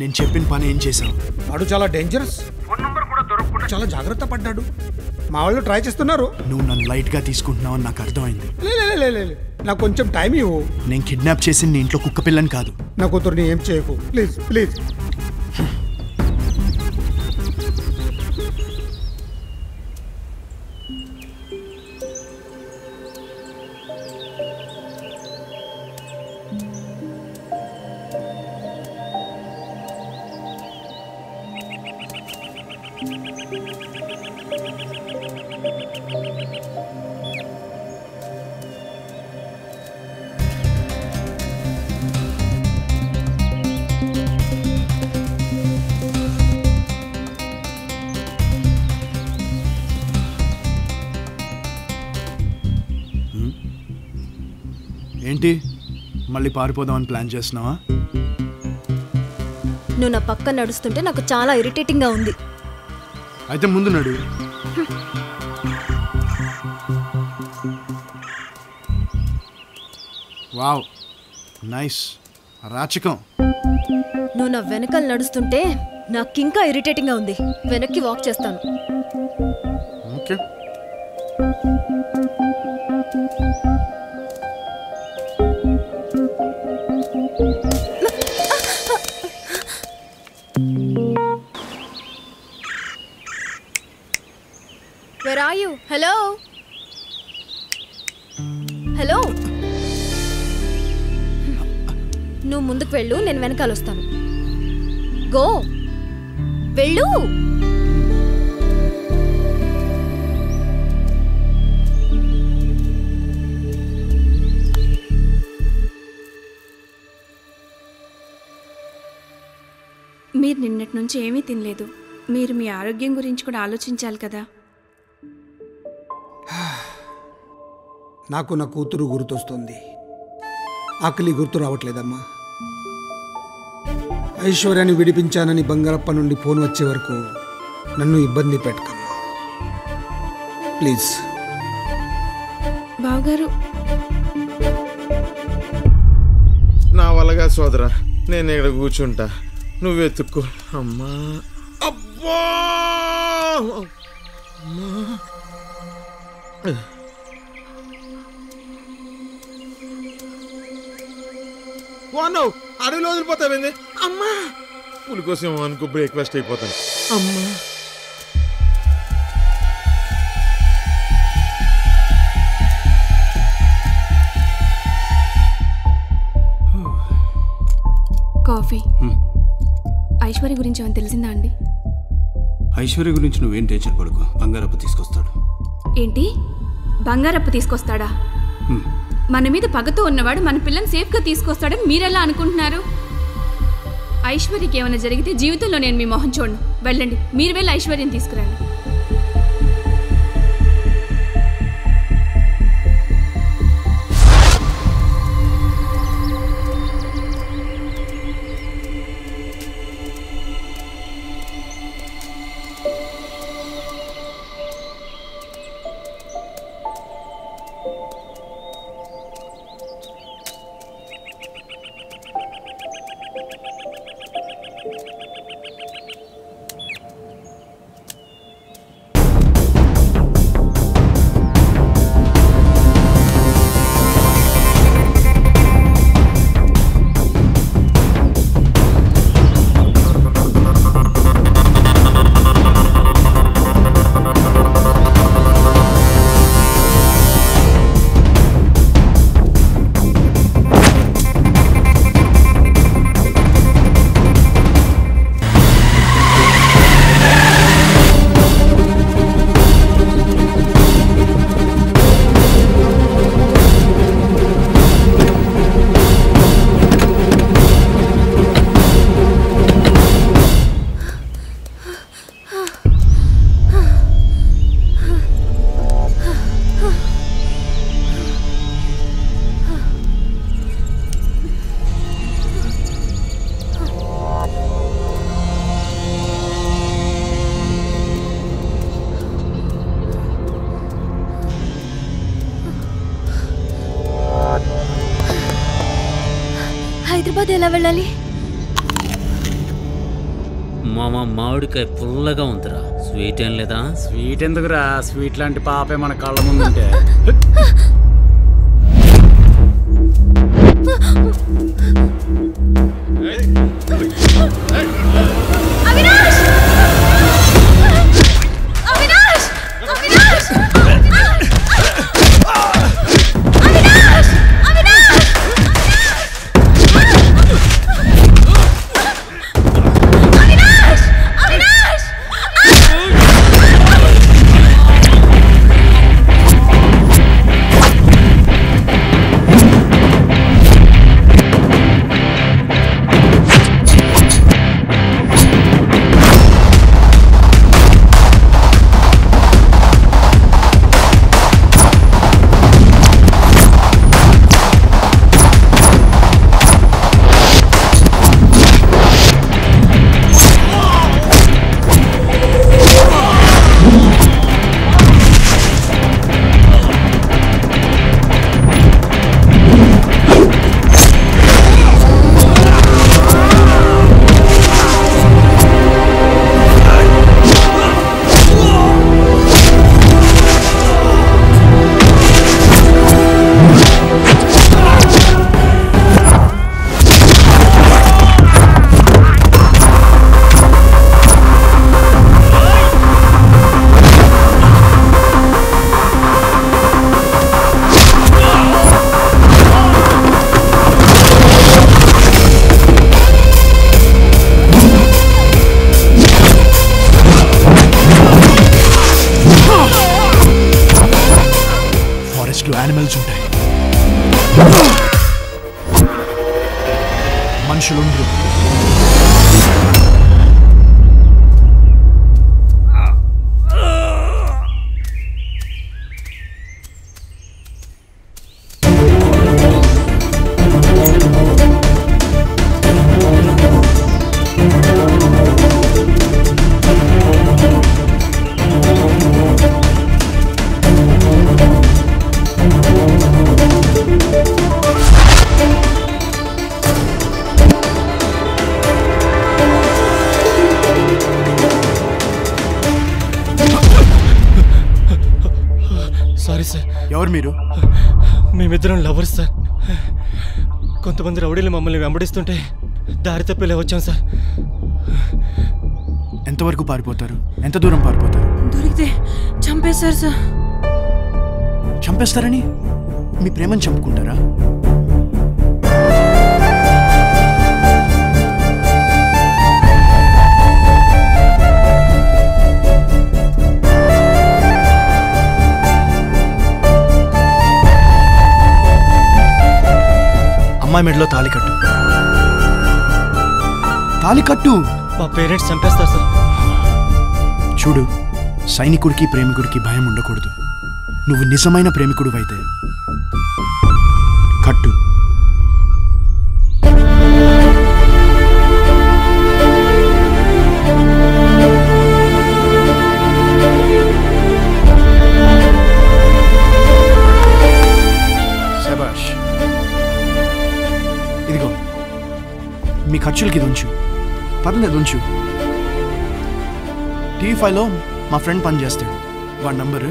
నేను చెప్పిన పని ఏం చేసావు? వాడు చాలా డేంజరస్. ఫోన్ నంబర్ కూడా దొరకకుండా చాలా జాగ్రత్త పడ్డాడు. మా వాళ్ళు ట్రై చేస్తున్నారు. నువ్వు నన్ను లైట్గా తీసుకుంటున్నావు అని నాకు అర్థమైంది. నాకు కొంచెం టైం ఇవ్వు. నేను కిడ్నాప్ చేసి నీ ఇంట్లో కుక్క పిల్లని కాదు. నా కూతుర్ని ఏం చేయకు ప్లీజ్ ప్లీజ్. ఏంటి మళ్ళీ పారిపోదామని ప్లాన్ చేస్తున్నావా? నువ్వు నా పక్కన నడుస్తుంటే నాకు చాలా ఇరిటేటింగ్గా ఉంది. అయితే ముందు నడు. వావ్ నైస్ రాచకం. నువ్వు నా వెనకాల నడుస్తుంటే నాకింకా ఇరిటేటింగ్గా ఉంది. వెనక్కి వాక్ చేస్తాను. Okay. Where are you? Hello? Hello? నువ్వు ముందుకు వెళ్ళు, నేను వెనకాల వస్తాను. గో వెళ్ళు. మీరు నిన్నటి నుంచి ఏమీ తినలేదు. మీరు మీ ఆరోగ్యం గురించి కూడా ఆలోచించాలి కదా. నాకు నా కూతురు గుర్తొస్తుంది. ఆకలి గుర్తు రావట్లేదమ్మా. ఐశ్వర్యాన్ని విడిపించానని బంగారప్ప నుండి ఫోన్ వచ్చే వరకు నన్ను ఇబ్బంది పెట్టకమ్మా ప్లీజ్. బావగారు, నా వల్లగా సోదరా, నేను ఇక్కడ కూర్చుంటా, నువ్వెత్తుక్కో. అమ్మా అబ్బా వాను అడవిలో వదిలిపోతావేంది? అమ్మా పులి కోసం అనుకో బ్రేక్ఫాస్ట్ అయిపోతాను. అమ్మా కాఫీ. ఐశ్వర్య గురించి ఏమైనా తెలిసిందా అండి? ఐశ్వర్య గురించి నువ్వేం టెన్షన్ పడుకో, బంగారప్పు తీసుకొస్తాడు. ఏంటి, బంగారప్పు తీసుకొస్తాడా? మన మీద పగతో ఉన్నవాడు మన పిల్లని సేఫ్గా తీసుకొస్తాడని మీరెలా అనుకుంటున్నారు? ఐశ్వర్యకి ఏమైనా జరిగితే జీవితంలో నేను మీ మొహం చూడను. వెళ్ళండి, మీరు వెళ్ళి ఐశ్వర్యం తీసుకురండి. హైదరాబాద్ ఎలా వెళ్ళాలి? మామ మామిడికాయ పుల్లగా ఉందిరా, స్వీట్ ఏం లేదా? స్వీట్ ఎందుకురా, స్వీట్ లాంటి పాపే మన కళ్ళ ముందు ఉంటే. యానిమల్స్ ఉంటాయి, మనుషులు ఉండరు. Sorry sir. ఎవరు మీరు? మేమిద్దరం లవర్స్ సార్. కొంతమంది రౌడీలు మమ్మల్ని వెంబడిస్తుంటే దారి తప్పేలా వచ్చాం సార్. ఎంతవరకు పారిపోతారు? ఎంత దూరం పారిపోతారు? దొరికితే చంపేశారు సార్. చంపేస్తారని మీ ప్రేమను చంపుకుంటారా? అమ్మాయి మెడలో తాళి కట్టు. తాళి కట్టు. మా పేరెంట్స్ చంపేస్తారు సార్. చూడు, సైనికుడికి ప్రేమికుడికి భయం ఉండకూడదు. నువ్వు నిజమైన ప్రేమికుడు అయితే కట్టు. శభాష్. ఇదిగో మీ ఖర్చులకి ఇది ఉంచు. పర్లేదు ఉంచు. టీవీ5లో మా ఫ్రెండ్ పని చేస్తాడు. వాడి నంబరు,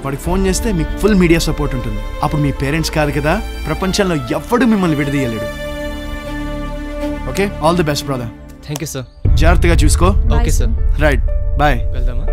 వాడికి ఫోన్ చేస్తే మీకు ఫుల్ మీడియా సపోర్ట్ ఉంటుంది. అప్పుడు మీ పేరెంట్స్ కాదు కదా, ప్రపంచంలో ఎవ్వడు మిమ్మల్ని విడదీయలేడు. Okay, all the best brother. Thank you sir. జాగ్రత్తగా చూసుకో. Okay sir. Right, bye. వెళ్దామా?